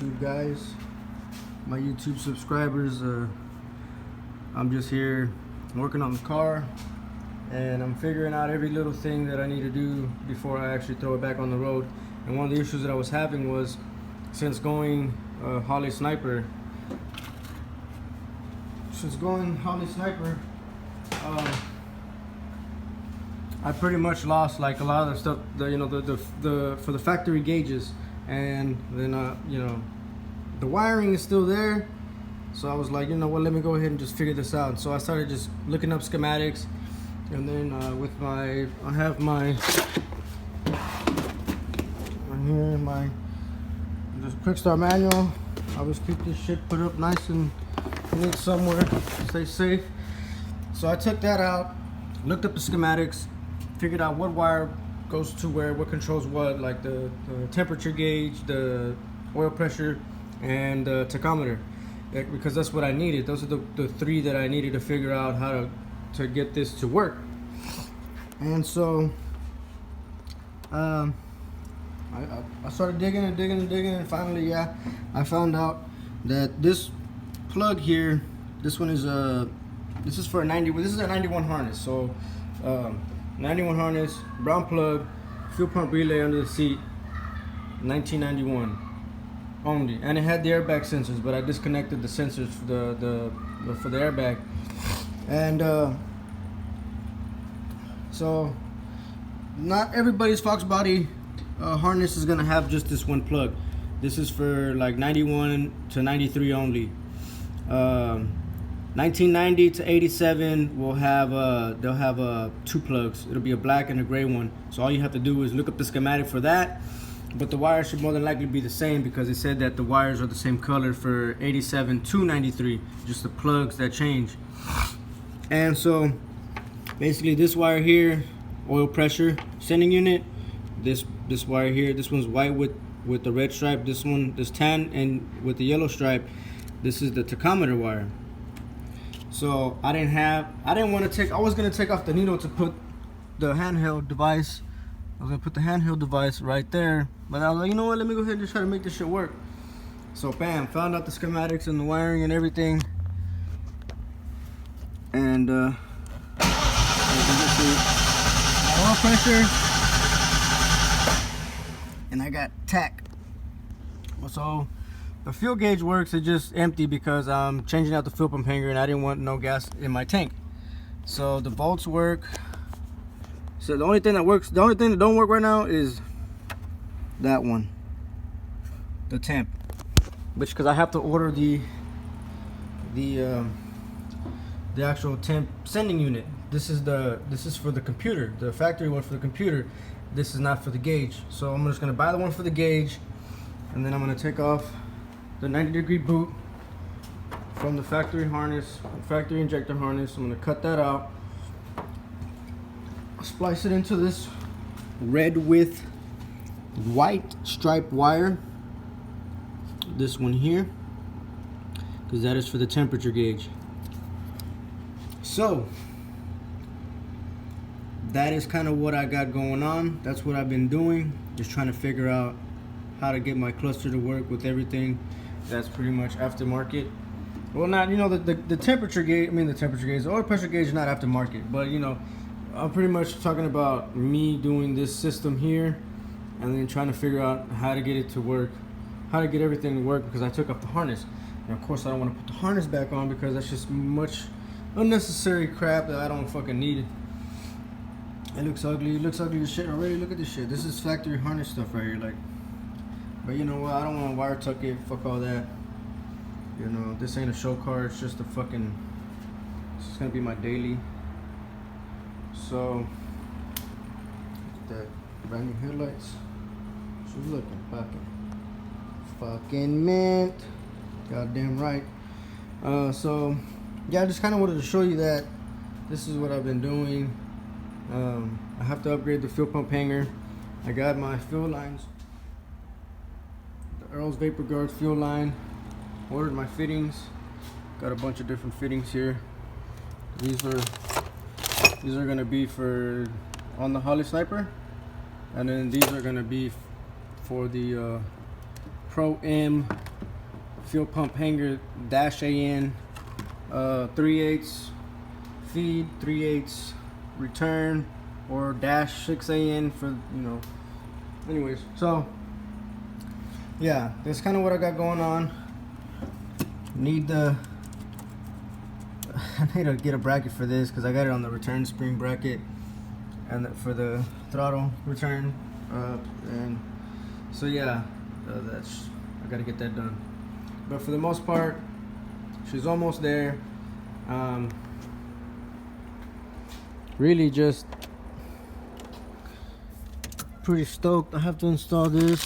YouTube guys, my YouTube subscribers. I'm just here working on the car, and I'm figuring out every little thing that I need to do before I actually throw it back on the road. And one of the issues that I was having was, since going Holly Sniper, I pretty much lost like a lot of the stuff, for the factory gauges, and then the wiring is still there. So I was like, you know what, let me go ahead and just figure this out. So I started just looking up schematics, and then I have my just quick start manual. I always keep this shit put up nice and neat somewhere to stay safe. So I took that out, looked up the schematics, figured out what wire goes to where, what controls what, like the temperature gauge, the oil pressure, and the tachometer, because that's what I needed. Those are the three that I needed to figure out how to get this to work. And so I started digging, and finally, I found out that this plug here, this one is this is for a 91. This is a 91 harness. So 91 harness, brown plug, fuel pump relay under the seat, 1991 only, and it had the airbag sensors, but I disconnected the sensors for the airbag, and so not everybody's Foxbody harness is gonna have just this one plug. This is for like 91 to 93 only. 1990 to 87 will have they'll have two plugs. It'll be a black and a gray one. So all you have to do is look up the schematic for that. But the wires should more than likely be the same, because it said that the wires are the same color for 87 to 93, just the plugs that change. And so basically this wire here, oil pressure sending unit. This wire here, this one's white with the red stripe. This tan and with the yellow stripe. This is the tachometer wire. So I was gonna take off the needle to put the handheld device. I was gonna put the handheld device right there, but I was like, you know what, let me go ahead and just try to make this shit work. So bam, found out the schematics and the wiring and everything. And oil pressure, and I got tack. So the fuel gauge works, it's just empty because I'm changing out the fuel pump hanger and I didn't want no gas in my tank. So the volts work. So the only thing that works, the only thing that don't work right now is that one, the temp, which, because I have to order the actual temp sending unit. This is for the computer, the factory one for the computer. This is not for the gauge. So I'm just gonna buy the one for the gauge, and then I'm gonna take off the 90-degree boot from the factory harness, factory injector harness. I'm gonna cut that out, splice it into this red with white striped wire, this one here, because that is for the temperature gauge. So that is kind of what I got going on. That's what I've been doing, just trying to figure out how to get my cluster to work with everything that's pretty much aftermarket. Well, not, the temperature gauge, the oil pressure gauge is not aftermarket, but I'm pretty much talking about me doing this system here and then trying to figure out how to get it to work, how to get everything to work, because I took off the harness. And of course I don't want to put the harness back on, because that's just much unnecessary crap that I don't fucking need. It looks ugly as shit already. Look at this shit. This is factory harness stuff right here, like. But you know what, I don't want to wire tuck it, fuck all that. This ain't a show car, it's just a fucking, this is gonna be my daily. So, look at that, brand new headlights. She's looking fucking mint. Goddamn right. So, yeah, I just kind of wanted to show you that this is what I've been doing. I have to upgrade the fuel pump hanger. I got my fuel lines. Earl's Vapor Guard fuel line. Ordered my fittings. Got a bunch of different fittings here. These are gonna be for on the Holly Sniper, and then these are gonna be for the Pro M fuel pump hanger dash AN, 3/8 feed, 3/8 return, or dash 6 AN for, you know. Anyways, so yeah, that's kind of what I got going on. Need the I need to get a bracket for this because I got it on the return spring bracket and for the throttle return, and so yeah, that's, I got to get that done. But for the most part, she's almost there. Really just pretty stoked. I have to install this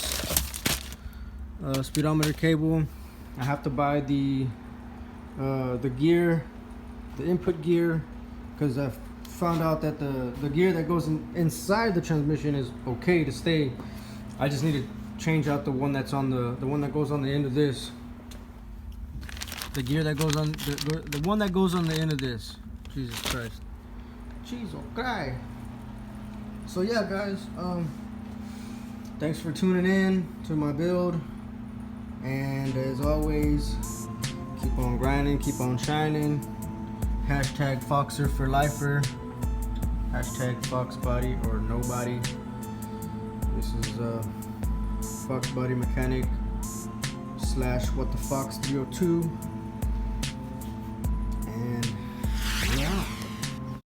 speedometer cable. I have to buy the gear, the input gear, because I've found out that the gear that goes inside the transmission is okay to stay. I just need to change out the one that's on the one that goes on the end of this. The gear that goes on the one that goes on the end of this. Jesus Christ. Jeez, okay. So yeah, guys, thanks for tuning in to my build, and as always, keep on grinding, keep on shining. Hashtag Foxer for lifer. Hashtag Foxbody or nobody. This is Foxbody mechanic / what the Fox 302.